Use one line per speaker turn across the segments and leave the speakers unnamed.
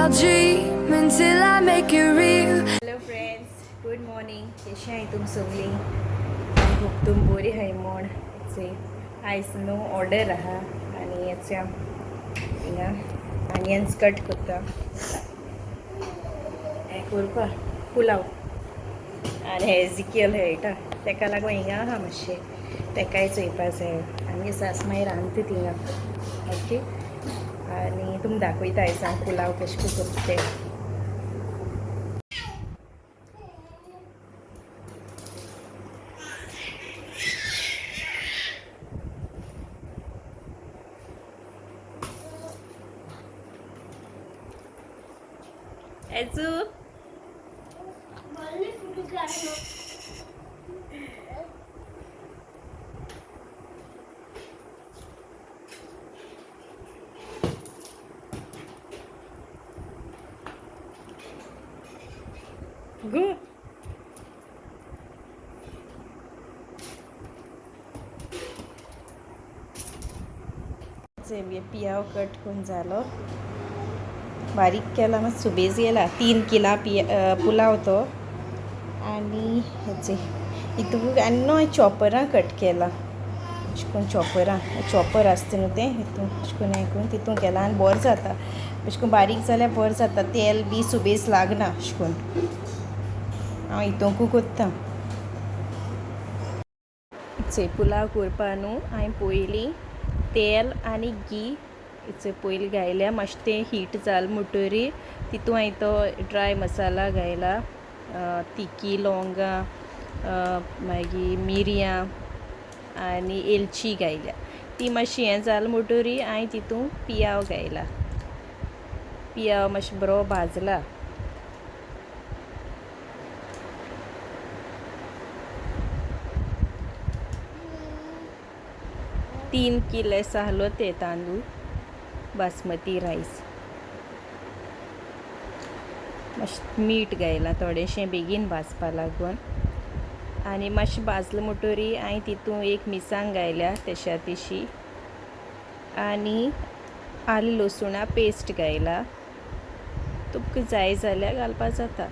I'll dream until I make it real.
Hello friends, good morning. कशी आहे तुम सगळी? आय होप तुम बरी आहे म्हण. आयज न्हू ऑर्डर आहा आनी याच्या हिंगा ऑनियन्स कट करता हें करपा पुलाव आनी हे जिकेल हेळटा तेका लागून हिंगा आहा मातशें तेकाय चोयपा जाय आनी सास मागीर रांदता थिंगा ओके. आनी तुमकां दाखयता आयज हांव पुलाव कशें करून करता तें. Ezu. Go. पियाव कट करून जालो बारीक केला मग सुबेज गेला 3 किला पुलाव तो आणि हेचे इतू आनी नो चॉपरां कट केला अशें चॉपर आसता न्हू तें हितून अशें करून हें करून तितून केला आनी बरें जाता अशें करून बारीक जाल्यार बरें जाता तेल बी सुबेज लागना अशें करून हांव हितूंकू कोत्ता. पुलाव करपा न्हू हांवें पयलीं तेल आनी घी पयलीं घायल्या मातशें तें हीट जालें म्हणटरी तितून हांवें तो ड्राय मसाला घायला तिकी लवंगां मागीर मिरयां आनी एलची घायल्या ती मातशी हें जालें म्हणटरी हांवें तितून पियाव घायला पियाव मातशें बरो भाजला. तीन किलेस आहलो ते तांदूळ बासमती रायस मातशें मीठ घायलां थोडेंशें बेगीन भाजपा लागून आनी मातशें भाजलें म्हणटरी हांवें तितून एक मिरसांग घायल्या तेश्या तेशी आनी आले लसुणा पेस्ट घायला तुमकां जाय जाल्यार घालपा जाता.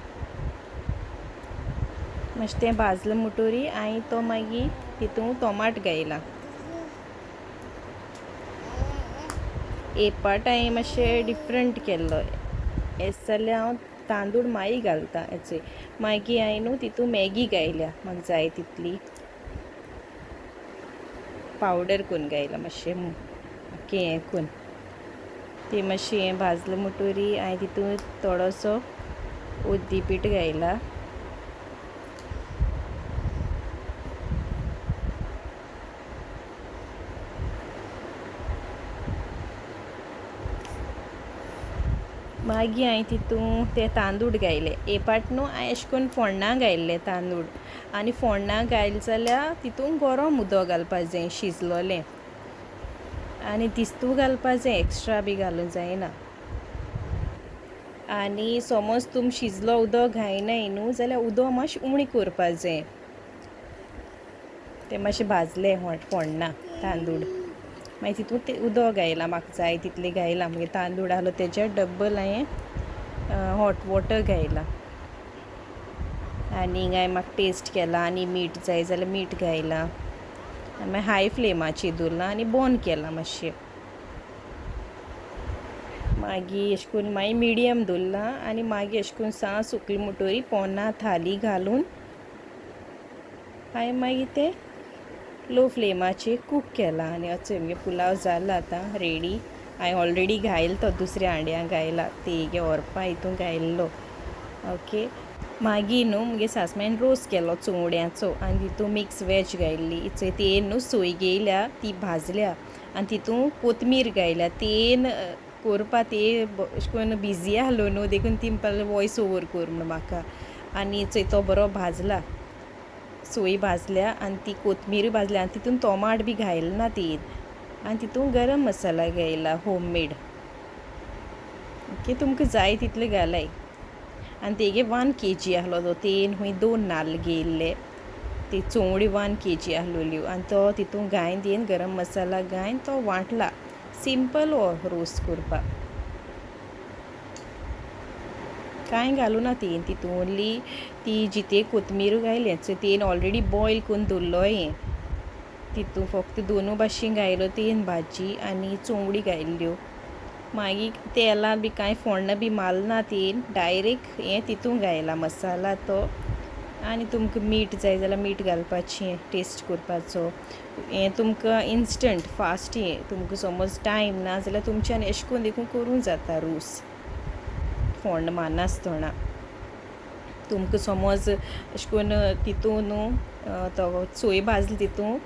मातशें तें भाजलें म्हणटरी हांवें तो मागीर तितून टोमाट घायला एक पाट हांवें मातशें डिफरंट केल्लो हेच जाल्यार हांव तांदूळ मागीर घालता हेचे मागीर हांवें न्हू तितून मॅगी घायल्या म्हाका जाय तितली पावडर करून घायला मातशें ओके हें करून ती मातशी हें भाजलें म्हणटरी हांवें तितून थोडोसो उड्डी पीठ घायला मागीर हांवें तितून ते तांदूळ घायले एक पाट न्हू हांवें अशें करून फोण्णां घायल्ले तांदूळ आनी फोण्णां घायले जाल्यार तितून गरम उदक घालपा जाय शिजलोलें आनी दिस्तू घालपा जाय एक्स्ट्रा बी घालूंक जायना आनी समज तुम शिजलो उदक घायनाय न्हू जाल्यार उदक मातशें उणी करपा जाय तें मातशें भाजलें फोण्णां तांदूळ मागीर तितून तें उदक घायलां म्हाका जाय तितलें घायलां मागीर तांदूळ आहलो तेच्या डब्बल हांवें हॉट वॉटर घायला आनी हिंगा म्हाका टेस्ट केला आनी मीठ जाय जाल्यार मीठ घायलां आनी मागीर हाय फ्लेमाचेर दवरलां आनी बंद केलां मातशें मागीर अशें करून मागीर मिडियम दवरलां आनी मागीर अशें करून सा सुकली म्हणटरी पोंदां थाली घालून हांवें मागीर तें लो फ्लेमाचेर कूक केला आनी मगे पुलाव जाला आतां रेडी. हांवें ऑलरेडी घायला तो दुसऱ्या हांड्याक घायला ते व्हरपा हितून घायल्लो ओके. मागीर न्हू मुगे सासमायन रोस केलो चोवड्यांचो आनी तितून मिक्स वॅज घायल्ली तेन न्हू सोय घेयल्या ती भाजल्या आनी तितून कोथमीर घायल्या तेन करपा ते अशें करून बिजी आहलो न्हू देखून ती म्हणपाक वॉयस ओवर कर म्हण म्हाका आनी तो बरो भाजला सोय भाजल्या आनी ती कोथमीर भाजल्या आनी तितून टोमाट बी घायला ना ती आनी तितून गरम मसाला घायला होम मेड ओके. तुमकां जाय तितले घालाय आनी तेगे 1 kg आहलो तो तेन हूंय 2 नाल्ल घेयल्ले ती चोवडी 1 kg आहलोल्यो आनी तो तितून घायन देन गरम मसाला घायन तो वांटला सिंपल हो रोस करपाक कांय घालू ना तीन तितून ओन्ली ती जिते कोथमीर घायले तीन ऑलरेडी बॉयल करून दवरलो हें तितू फक्त दोनू भाशेन घायलो तीन भाजी आनी चोंगडी घायल्ल्यो मागीर तेलां बी कांय फोण्ण बी मारना तीन डायरेक्ट हें तितून घायला मसाला तो आनी तुमकां मीठ जाय जाल्यार मीठ घालपाचें टेस्ट करपाचो हें तुमकां इंस्टंट फास्ट हें तुमकां समज टायम ना जाल्यार तुमच्यान अशें करून देखून करूंक जाता रूस फोण्ण मारनासतना तुमकां समज अशें करून तितून तो सोय भाजली तितून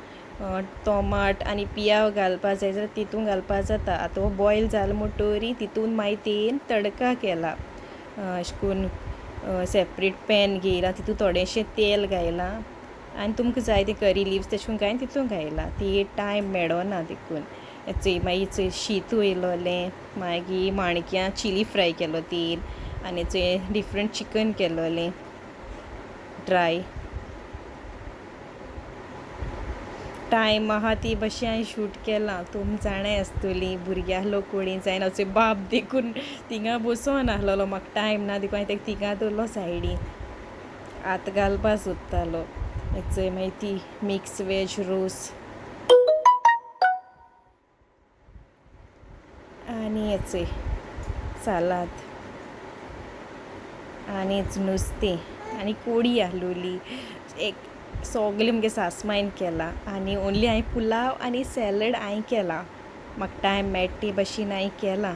टोमाट आनी पियाव घालपा जाय जाल्यार तितून घालपा जाता आतां हो बॉयल जालो म्हणटरी तितून मागीर तेन तडका केला अशें करून सेपरेट पॅन घेयला तितून थोडेंशें तेल घायलां आनी तुमकां जाय ते करी लिव्स तेश करून घायन तितून घायला ती टायम मेळना देखून चोय मागीर शीत वयलोलें मागीर माणक्यां चिली फ्राय केलो तीन आनी चोय डिफरंट चिकन केलोलें ड्राय टायम आहा ती भाशेन हांवें शूट केलां तुमी जाणाय आसतलीं भुरग्यां आसलो कोणी जायन अशे बाप देखून थिंगा बसोन आसलोलो म्हाका टायम ना देखून हांवें ताका थिंगा दवरलो सायडीन आतां घालपा सोदतालो चोय मागीर ती मिक्स वेज रोस आनी हेचोय सालाद आनी नुस्तें आनी कोडी आहलोली एक सगलें मुगे सासमायन केलां आनी ओन्ली हांवें पुलाव आनी सॅलड हांवें केलां म्हाका टायम मेळटा ते भाशेन हांवें केलां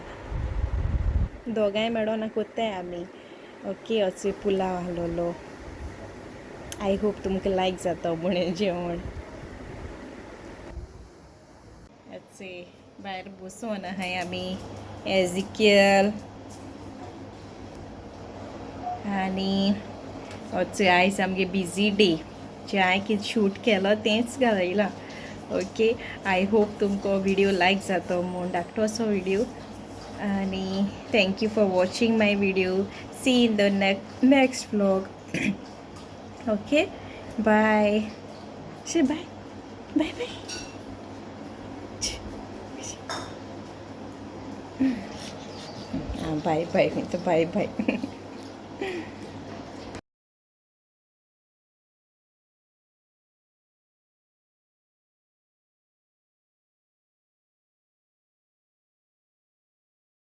दोगांय मेळोन कोत्ताय आमी ओके असो पुलाव आहलोलो आय होप तुमकां लायक जाता म्हण जेवण हेचोय भायर बसोन आहाय आमी एजिकेल आनी होचोय आयज आमगे बिजी डे जे हांवें कितें शूट केलो तेंच घालयलां ओके आय होप तुमकां विडियो लायक जातो म्हूण धाकटो असो विडियो आनी thank you for watching my video see in the next vlog okay bye say bye bye bye bye bye मी तर बाय बाय